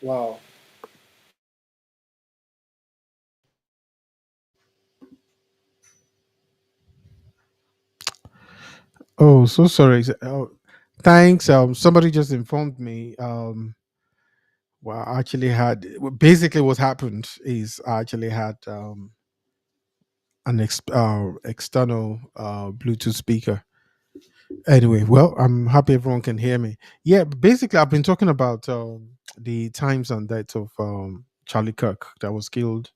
Wow. Oh, so sorry. Oh, thanks. Somebody just informed me. Well, I actually had basically what happened is I actually had an external Bluetooth speaker. Anyway, well, I'm happy everyone can hear me. Yeah, basically, I've been talking about the times and death of Charlie Kirk that was killed,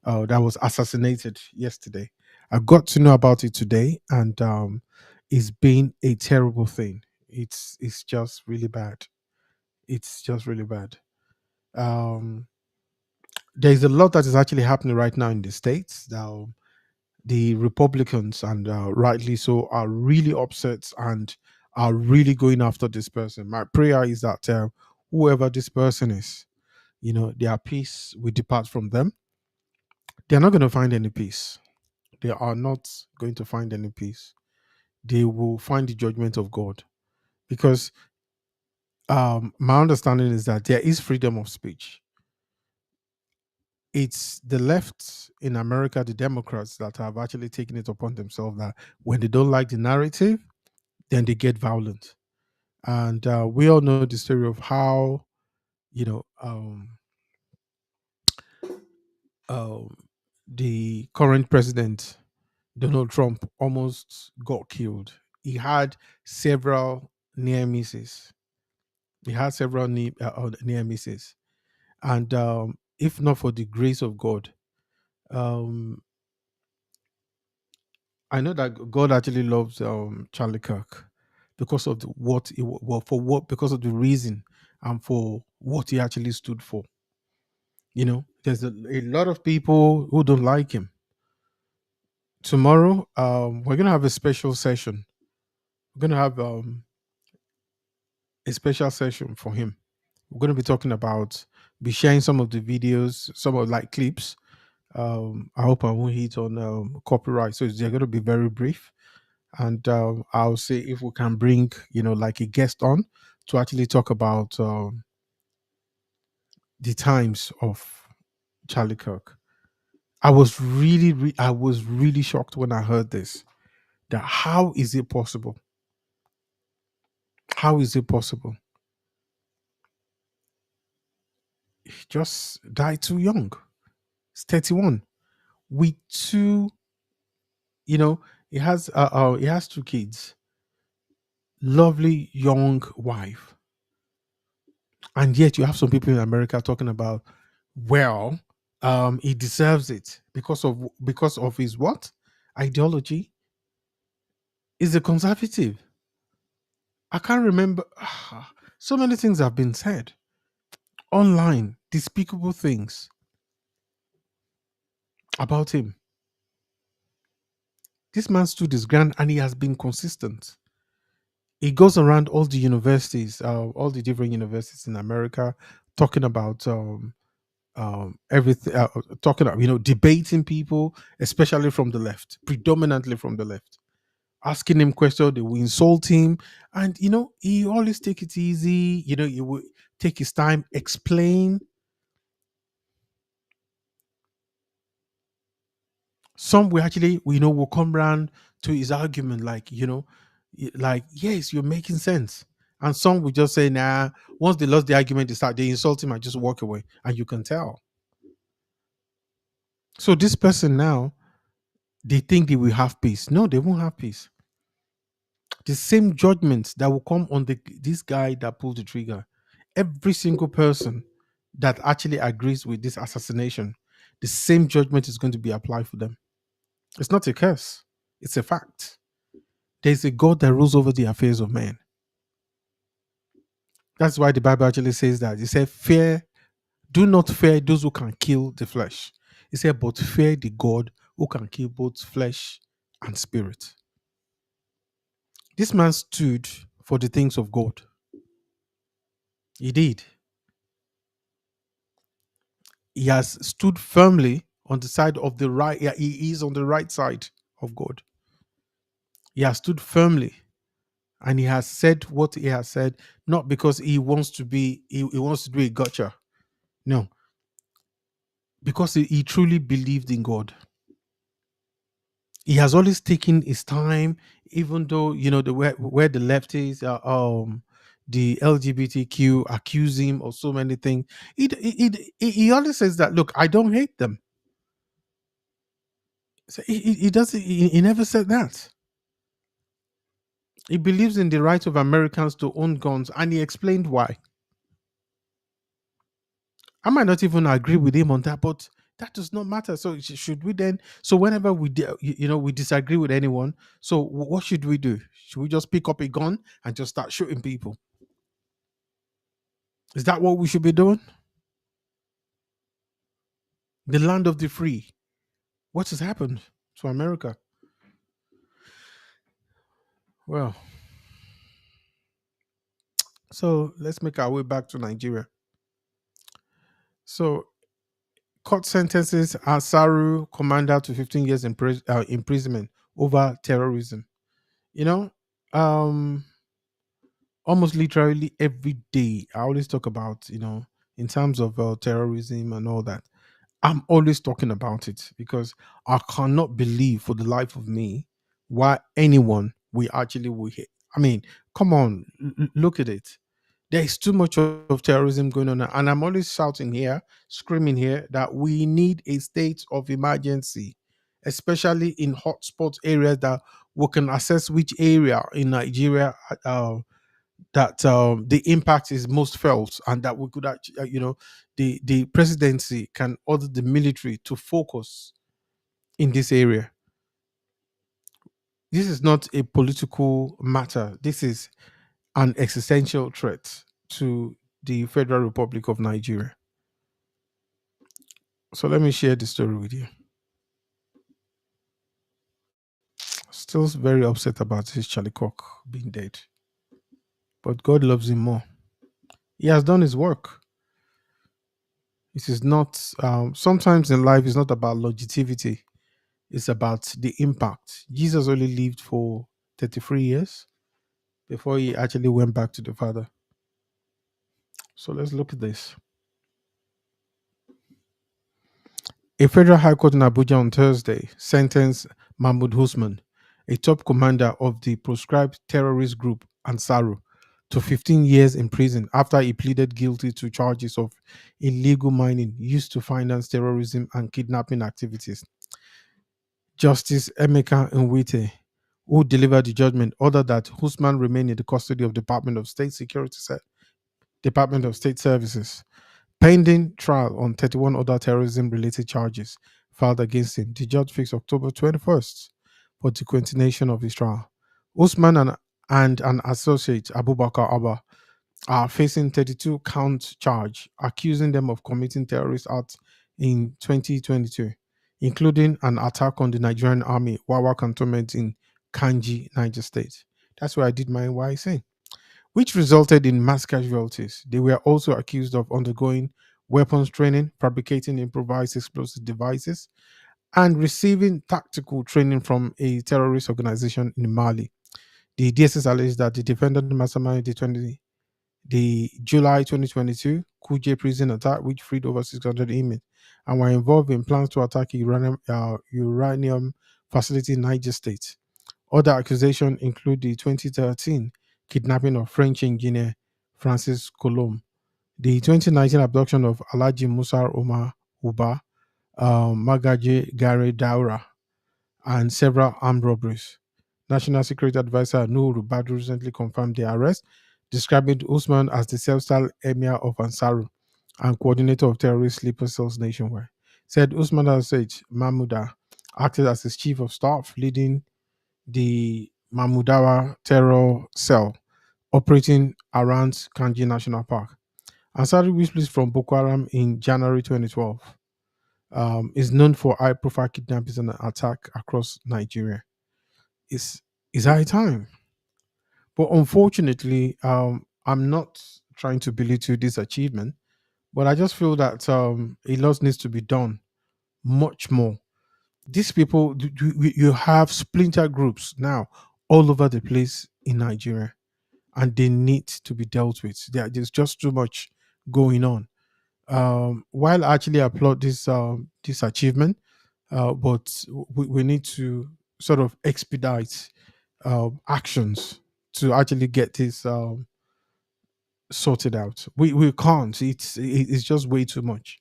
that was assassinated yesterday. I got to know about it today, and it's been a terrible thing. It's just really bad. It's just really bad. Um, there's a lot that is actually happening right now in the states. Now, the Republicans, and rightly so, are really upset and are really going after this person. My prayer is that whoever this person is, their peace will depart from them. They're not going to find any peace. They are not going to find any peace. They will find the judgment of God because my understanding is that there is freedom of speech. It's the left in America, the Democrats, that have actually taken it upon themselves that when they don't like the narrative, then they get violent. And we all know the story of how you know um, um, the current president Donald Trump almost got killed. He had several near misses. He had several near misses, and if not for the grace of God, um, I know that God actually loves Charlie Kirk because of well, for what, because of the reason and for what he actually stood for. There's a lot of people who don't like him. Tomorrow, we're gonna have a special session. We're gonna have a special session for him. We're gonna be talking about, be sharing some of the videos, some of like clips. I hope I won't hit on copyright, so they're gonna be very brief. And I'll see if we can bring, like a guest on to actually talk about the times of Charlie Kirk. I was really shocked when I heard this. That how is it possible? How is it possible? He just died too young. He's 31 with two. You know, he has two kids, lovely young wife, and yet you have some people in America talking about, well, he deserves it because of his what ideology? Is a conservative. I can't remember. So many things have been said online, despicable things about him. This man stood his ground and he has been consistent. He goes around all the universities, all the different universities in America, talking about everything, talking about, debating people, especially from the left, predominantly from the left, asking him questions, they will insult him. And, he always take it easy, he will take his time, explain. Some will actually, will come around to his argument, like, like, yes, you're making sense. And some will just say, nah, once they lost the argument, they insult him and just walk away. And you can tell. So this person now, they think they will have peace. No, they won't have peace. The same judgment that will come on this guy that pulled the trigger. Every single person that actually agrees with this assassination, the same judgment is going to be applied for them. It's not a curse, it's a fact. There's a God that rules over the affairs of men. That's why the Bible actually says that. It said, fear, do not fear those who can kill the flesh. It said, but fear the God who can kill both flesh and spirit. This man stood for the things of God. He did. He has stood firmly on the side of the right. Yeah, he is on the right side of God. He has stood firmly and he has said what he has said, not because he wants to be, he wants to do a gotcha. No, because he truly believed in God. He has always taken his time, even though the where the lefties the LGBTQ accuse him of so many things. He always says that, look, I don't hate them. So he doesn't. He never said that. He believes in the right of Americans to own guns, and he explained why. I might not even agree with him on that, but that does not matter. So should we then? So whenever we disagree with anyone, so what should we do? Should we just pick up a gun and just start shooting people? Is that what we should be doing? The land of the free. What has happened to America? Well, so let's make our way back to Nigeria. So court sentences Asaru commander to 15 years imprisonment over terrorism. You know, um, almost literally every day, I always talk about, in terms of terrorism and all that. I'm always talking about it because I cannot believe for the life of me why anyone we actually will hit. I mean, come on, look at it. There is too much of terrorism going on, and I'm always shouting here, screaming here that we need a state of emergency, especially in hotspot areas that we can assess which area in Nigeria that the impact is most felt, and that we could actually, the presidency can order the military to focus in this area. This is not a political matter. This is an existential threat to the Federal Republic of Nigeria. So let me share the story with you. Still very upset about this Charlie Cock being dead, but God loves him more. He has done his work. It is not. Sometimes in life, it's not about longevity. It's about the impact. Jesus only lived for 33 years before he actually went back to the Father. So let's look at this. A federal high court in Abuja on Thursday sentenced Mahmoud Usman, a top commander of the proscribed terrorist group Ansaru, to 15 years in prison after he pleaded guilty to charges of illegal mining used to finance terrorism and kidnapping activities. Justice Emeka Nwite, who delivered the judgment, ordered that Usman remain in the custody of Department of State Services, pending trial on 31 other terrorism-related charges filed against him. The judge fixed October 21st for the continuation of his trial. Usman and an associate, Abubakar Abba, are facing 32 count charge, accusing them of committing terrorist acts in 2022, including an attack on the Nigerian army Wawa cantonment in Kanji, Niger State. That's where I did my NYC, which resulted in mass casualties. They were also accused of undergoing weapons training, fabricating improvised explosive devices, and receiving tactical training from a terrorist organization in Mali. The DSS alleged that the defendant masterminded the July 2022 Kuje prison attack, which freed over 600 inmates, and were involved in plans to attack a uranium facility in Niger State. Other accusations include the 2013 kidnapping of French engineer Francis Colomb, the 2019 abduction of Alhaji Musa Omar Uba, Magaje Gare Daura, and several armed robberies. National Security Advisor Noor Badru recently confirmed the arrest, describing Usman as the self-styled emir of Ansaru and coordinator of terrorist sleeper cells nationwide. Said Usman al-Said Mahmouda acted as his chief of staff, leading the Mahmoudawa terror cell operating around Kanji National Park. Ansari, which flees from Boko Haram in January 2012, is known for high-profile kidnappings and attack across Nigeria. Is high time, but unfortunately, I'm not trying to belittle this achievement, but I just feel that a lot needs to be done, much more. These people, you have splinter groups now all over the place in Nigeria, and they need to be dealt with. There's just too much going on. While I actually applaud this achievement, but we need to sort of expedite actions to actually get this sorted out. We can't. It's just way too much.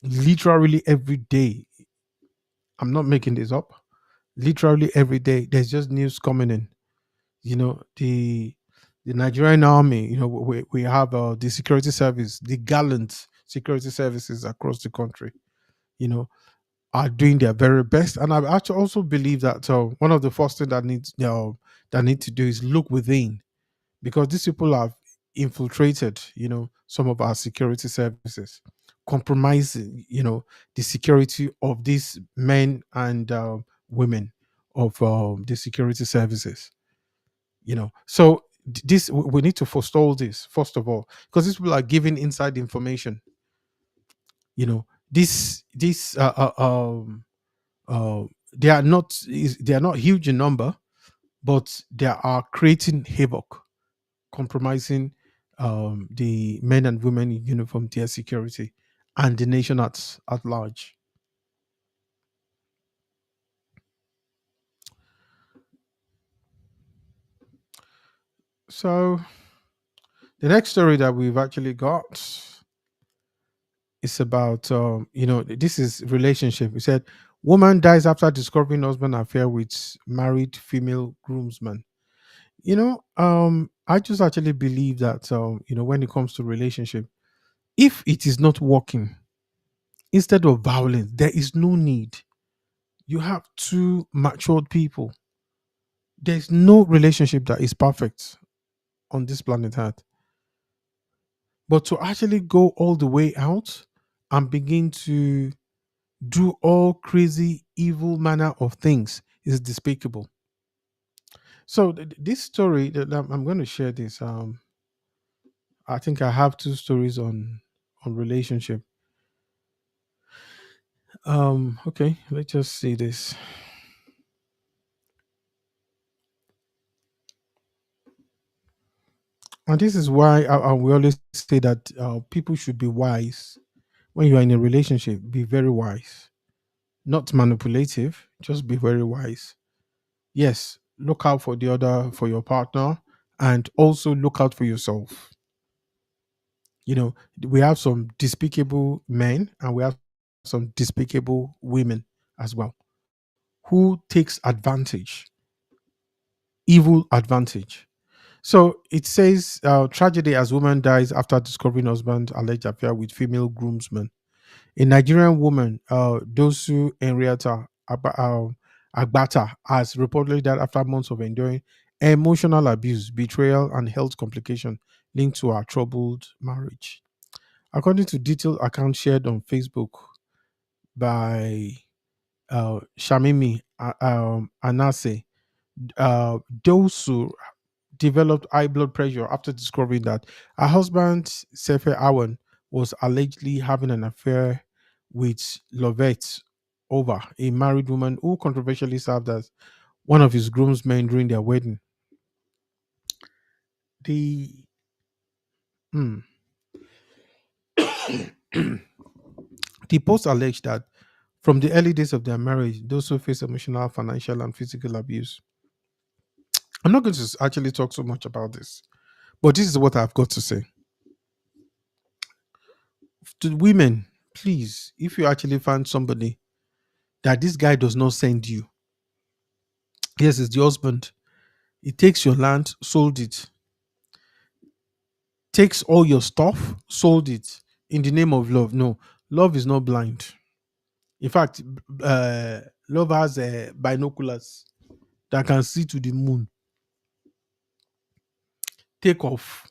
Literally every day. I'm not making this up. Literally every day, there's just news coming in. The Nigerian army. We have the security service, the gallant security services across the country. You know, are doing their very best, and I actually also believe that one of the first thing that need to do is look within, because these people have infiltrated, some of our security services, compromising, the security of these men and women of the security services. So this we need to forestall this first of all, because these people are giving inside information. This uh, they are not huge in number, but they are creating havoc, compromising the men and women in uniform, their security, and the nation at large. So the next story that we've actually got is about this is relationship. We said woman dies after discovering husband affair with married female groomsman. I just actually believe that when it comes to relationship, if it is not working, instead of violence, there is no need. You have two matured people. There's no relationship that is perfect on this planet Earth. But to actually go all the way out and begin to do all crazy, evil manner of things is despicable. So this story that I'm going to share this. I think I have two stories on relationship. Okay, let's just see this. And this is why we always say that people should be wise when you are in a relationship. Be very wise, not manipulative. Just be very wise. Yes, look out for the other, for your partner, and also look out for yourself. We have some despicable men and we have some despicable women as well, who takes advantage, evil advantage. So it says, tragedy as woman dies after discovering husband alleged affair with female groomsman. A Nigerian woman, Dosu Henrietta Agbata, has reportedly died after months of enduring emotional abuse, betrayal, and health complication linked to her troubled marriage. According to detailed accounts shared on Facebook by Shamimi Anase, Dosu developed high blood pressure after discovering that her husband, Sefe Awan, was allegedly having an affair with Lovette over, a married woman who controversially served as one of his groomsmen during their wedding. The hmm, the post alleged that from the early days of their marriage, those who face emotional, financial, and physical abuse. I'm not going to actually talk so much about this, but this is what I've got to say. To women, please, if you actually find somebody that this guy does not send you, yes, it's the husband, he takes your land, sold it, takes all your stuff, sold it in the name of love. No, love is not blind. In fact, uh, love has binoculars that can see to the moon. Take off,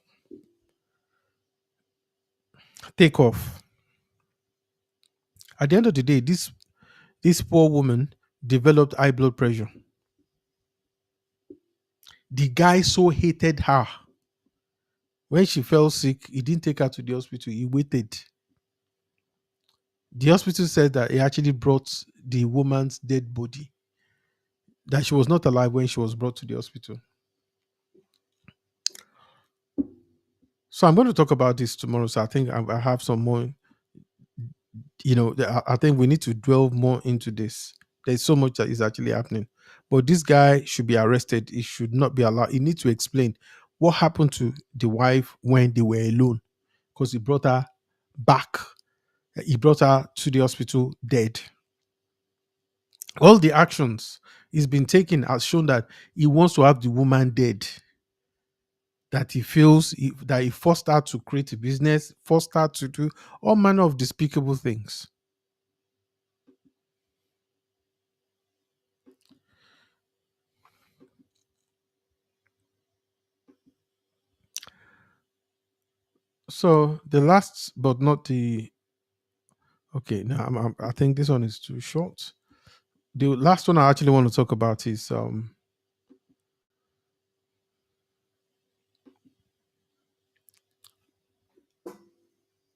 take off. At the end of the day, this poor woman developed high blood pressure. The guy so hated her. When she fell sick, he didn't take her to the hospital. He waited. The hospital said that he actually brought the woman's dead body, that she was not alive when she was brought to the hospital. So I'm going to talk about this tomorrow. So I think I have some more. I think we need to delve more into this. There's so much that is actually happening, but this guy should be arrested. He should not be allowed. He needs to explain what happened to the wife when they were alone, because he brought her back. He brought her to the hospital dead. All the actions he's been taking has shown that he wants to have the woman dead. That he feels that he forced her to create a business, forced her to do all manner of despicable things. So the last, but not the okay. Now I think this one is too short. The last one I actually want to talk about is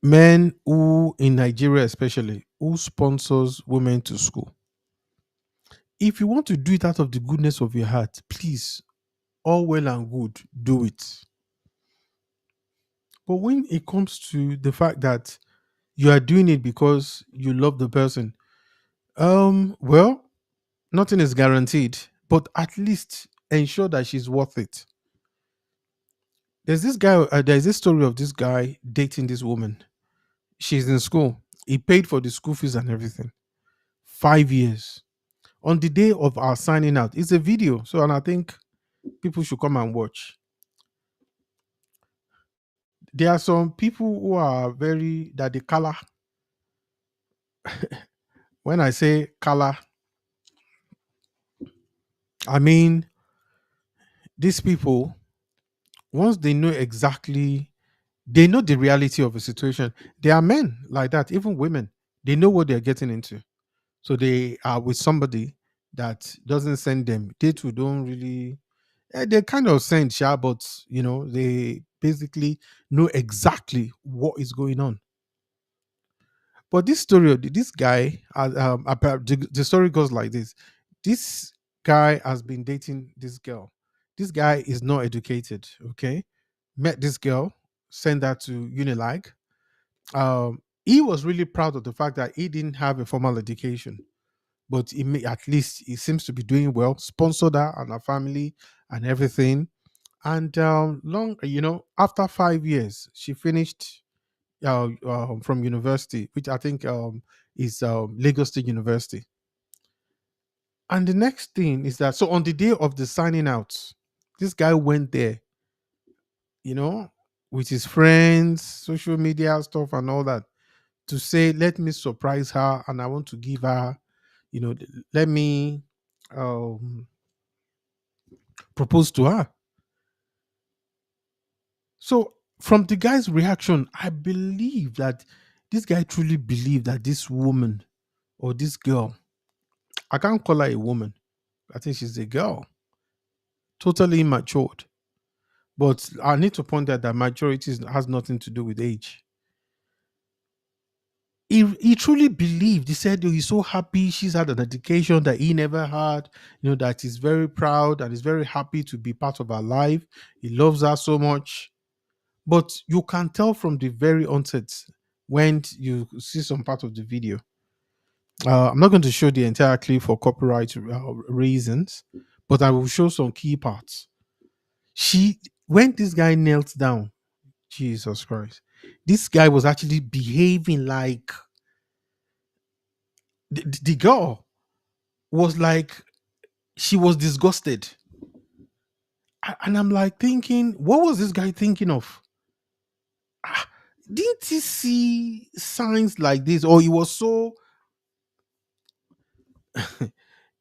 men who in Nigeria especially who sponsors women to school. If you want to do it out of the goodness of your heart, please, all well and good, do it. But when it comes to the fact that you are doing it because you love the person, well, nothing is guaranteed, but at least ensure that she's worth it. There's this story of this guy dating this woman. She's in school. He paid for the school fees and everything. 5 years. On the day of our signing out, it's a video. So, and I think people should come and watch. There are some people who are very, that the color, when I say color, I mean, these people, once they know exactly, they know the reality of a situation. There are men like that, even women. They know what they're getting into. So they are with somebody that doesn't send them. They too don't really. They kind of send, sha, but they basically know exactly what is going on. But this story of this guy, the story goes like this: this guy has been dating this girl. This guy is not educated. Okay, met this girl, sent her to Unilag. He was really proud of the fact that he didn't have a formal education, but at least he seems to be doing well. Sponsored her and her family and everything. And after 5 years, she finished from university, which I think is Lagos State University. And the next thing is that, so on the day of the signing out, this guy went there, you know, with his friends, social media stuff, and all that, to say, let me surprise her and I want to give her, let me um, propose to her. So from the guy's reaction, I believe that this guy truly believed that this woman or this girl, I can't call her a woman. I think she's a girl, totally immature. But I need to point out that maturity has nothing to do with age. He truly believed. He said, oh, he's so happy she's had an education that he never had, that he's very proud and he's very happy to be part of her life. He loves her so much. But you can tell from the very onset when you see some part of the video. I'm not going to show the entire clip for copyright reasons, but I will show some key parts. When this guy knelt down, Jesus Christ, this guy was actually behaving like the girl was like, she was disgusted. And I'm like thinking, what was this guy thinking of? Ah, didn't he see signs like this? Or he was so,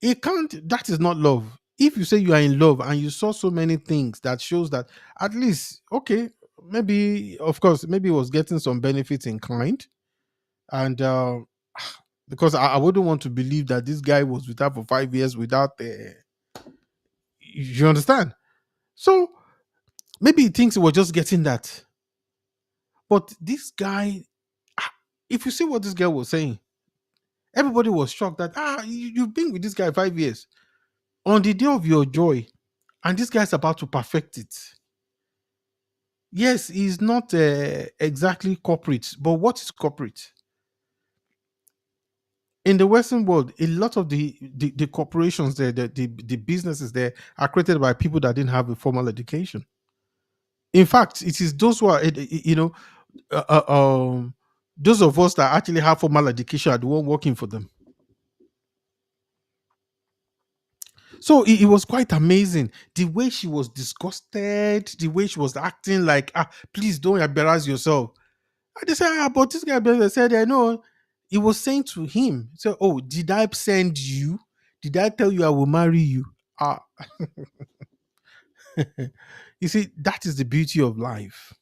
it can't, that is not love. If you say you are in love and you saw so many things that shows that, at least, okay, maybe, of course, maybe he was getting some benefits in kind. And because I wouldn't want to believe that this guy was with her for 5 years without you understand? So maybe he thinks he was just getting that. But this guy, ah, if you see what this girl was saying, everybody was shocked that you've been with this guy 5 years. On the day of your joy, and this guy's about to perfect it. Yes, he's not exactly corporate, but what is corporate? in the Western world, a lot of the corporations there, the businesses there are created by people that didn't have a formal education. In fact, it is those who are, uh, uh, um, those of us that actually have formal education are the one working for them. So it was quite amazing the way she was disgusted, the way she was acting like, please don't embarrass yourself. And they said, but this guy they said, I know. He was saying to him, so, oh, did I send you? Did I tell you I will marry you? Ah, you see, that is the beauty of life.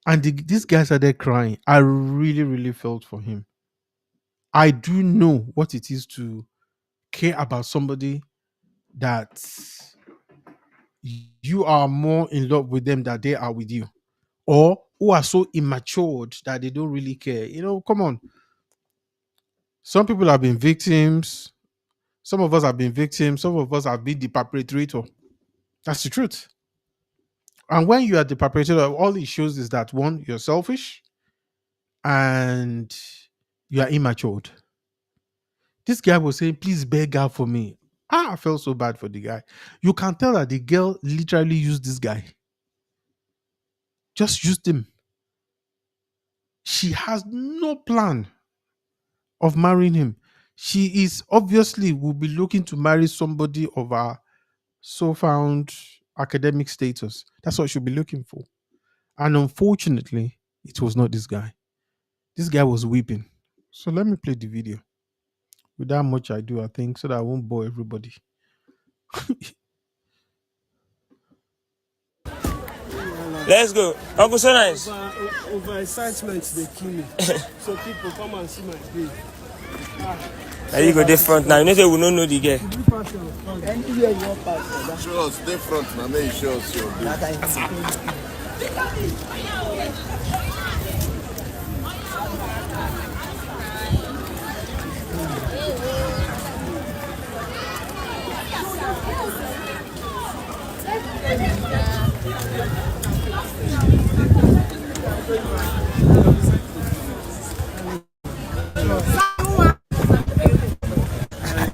And this guy started crying. I really, really felt for him. I do know what it is to care about somebody that you are more in love with them than they are with you, or who are so immatured that they don't really care. Come on. Some people have been victims. Some of us have been victims. Some of us have been the perpetrator. That's the truth. And when you are the perpetrator, all it shows is that one, you're selfish and you are immature. This guy was saying, please beg her for me. I felt so bad for the guy. You can tell that the girl literally used this guy. Just used him. She has no plan of marrying him. She is obviously will be looking to marry somebody of her so found academic status. That's what she'll be looking for. And unfortunately, it was not this guy. This guy was weeping. So let me play the video. With that much I do, I think, so that I won't bore everybody. Let's go. Uncle So Nice. Over excitement, they kill me. So people come and see my day. Now you go different now. You know say we don't know the girl. Anywhere you want pass. Show us different now. May you show us your day.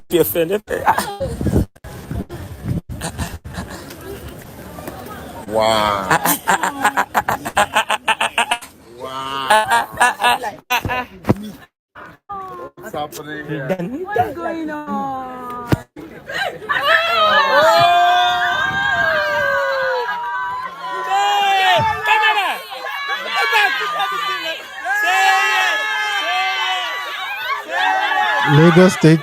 Be offended. Wow. What's happening here? What's going on? Lagos State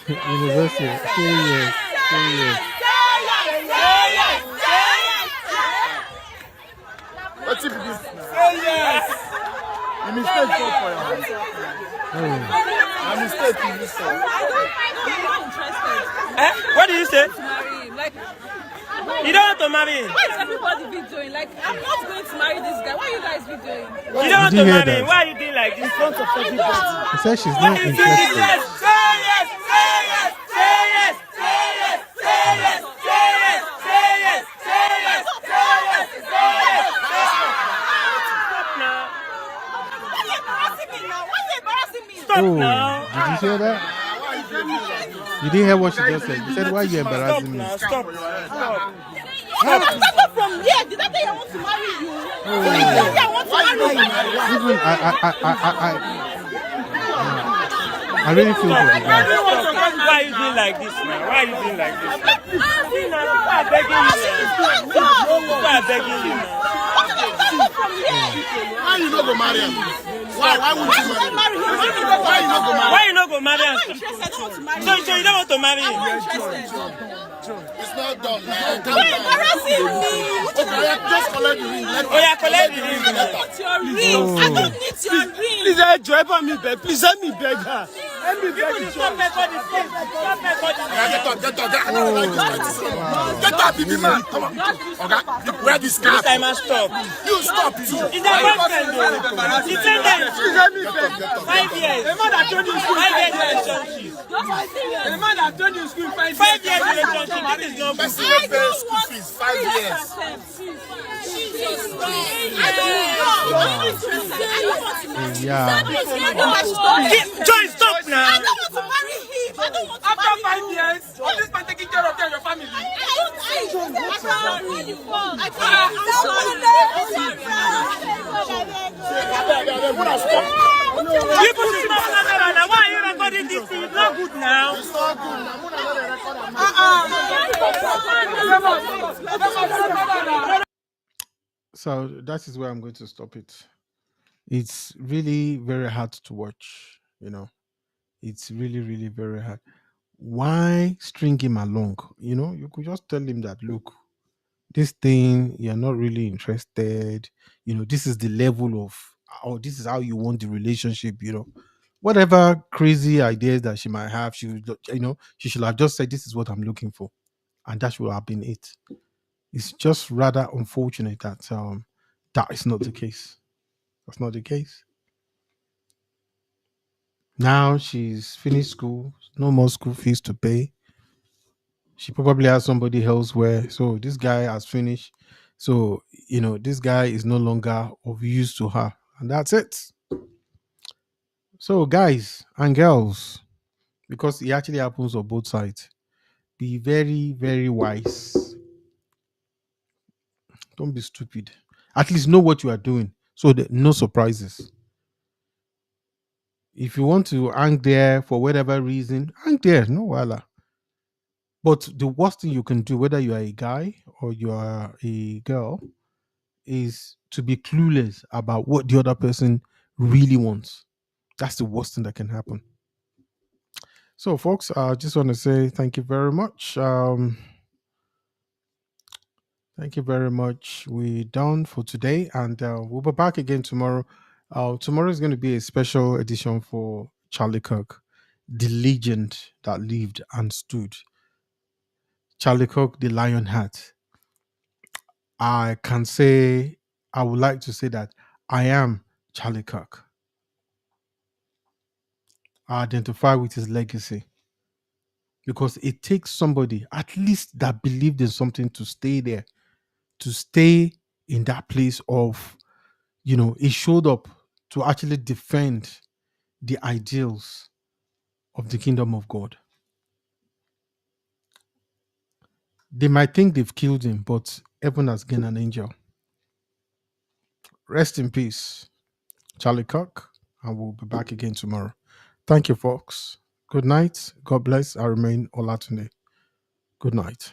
University. Say yes. What's it this? Say yes. You mistake for your hand. I mistake in this one. I'm not interested. What did you say? Marry him. Like, You don't want to marry him. what is everybody videoing? Like, I'm not going to marry this guy. What are you guys videoing? You don't want Did to you hear marry him. that? Why are you doing like this? In front of everybody. She said she's not interested. Stop Oh, now. did you hear that? You didn't hear what she just said. You said, why are you Stop embarrassing me? now. Stop. I'm not from here. Did I tell you I want to marry you? Did I tell you I want to marry you? Even I really feel for the guy. Why are you doing like this, man? Why are you doing like this? See now, people are begging you. People are begging you now. Why you not go marry him? Why would you marry him? Why you not go marry him? Why you not go marry him? I don't want to marry So you don't want to marry I'm him? not interested. It's not done. You're embarrassing me. Okay, just collect the ring. Oh yeah, collect the ring. What's your ring? I don't need your ring. Please, drive on me, beg. Please, let me beg her. Let me beg you. Stop recording. Stop recording. Get up, baby man. Come on. Okay, wear this This cap. time I stop. You stop too. It's a boyfriend though. Defendant. Please, let me beg her. 5 years. The man that told you in school. 5 years relationship. The man that told you in school 5 years. 5 years relationship. This is not Person good. will pay school fees 5 years. Jesus Christ. Yeah. Joy, stop now. I don't want to marry him. I don't want to After marry 5 years of this man taking care of you and your family. People should not now. Why are you recording this thing? It's not good now. It's not good. I'm not record. So that is where I'm going to stop it. It's really very hard to watch, you know. It's really, really very hard. Why string him along? You know, you could just tell him that, look, this thing, you're not really interested. You know, this is the level of, or this is how you want the relationship, you know. Whatever crazy ideas that she might have, she should have just said, this is what I'm looking for. And that should have been it. It's just rather unfortunate that that is not the case. That's not the case. Now she's finished school, no more school fees to pay. She probably has somebody elsewhere. So this guy has finished. So, you know, this guy is no longer of use to her. And that's it. So, guys and girls, because it actually happens on both sides, be very, very wise. Don't be stupid. At least know what you are doing. So that no surprises. If you want to hang there for whatever reason, hang there, no wala. But the worst thing you can do, whether you are a guy or you are a girl, is to be clueless about what the other person really wants. That's the worst thing that can happen. So, folks, I just want to say thank you very much. Thank you very much. We're done for today, and we'll be back again tomorrow. Tomorrow is going to be a special edition for Charlie Kirk, the legend that lived and stood. Charlie Kirk, the Lionheart. I would like to say that I am Charlie Kirk. I identify with his legacy because it takes somebody, at least that believed in something, to stay there, to stay in that place of, you know, he showed up to actually defend the ideals of the kingdom of God. They might think they've killed him, but heaven has gained an angel. Rest in peace, Charlie Kirk, and we'll be back again tomorrow. Thank you, folks. Good night. God bless. I remain Olatunde. Good night.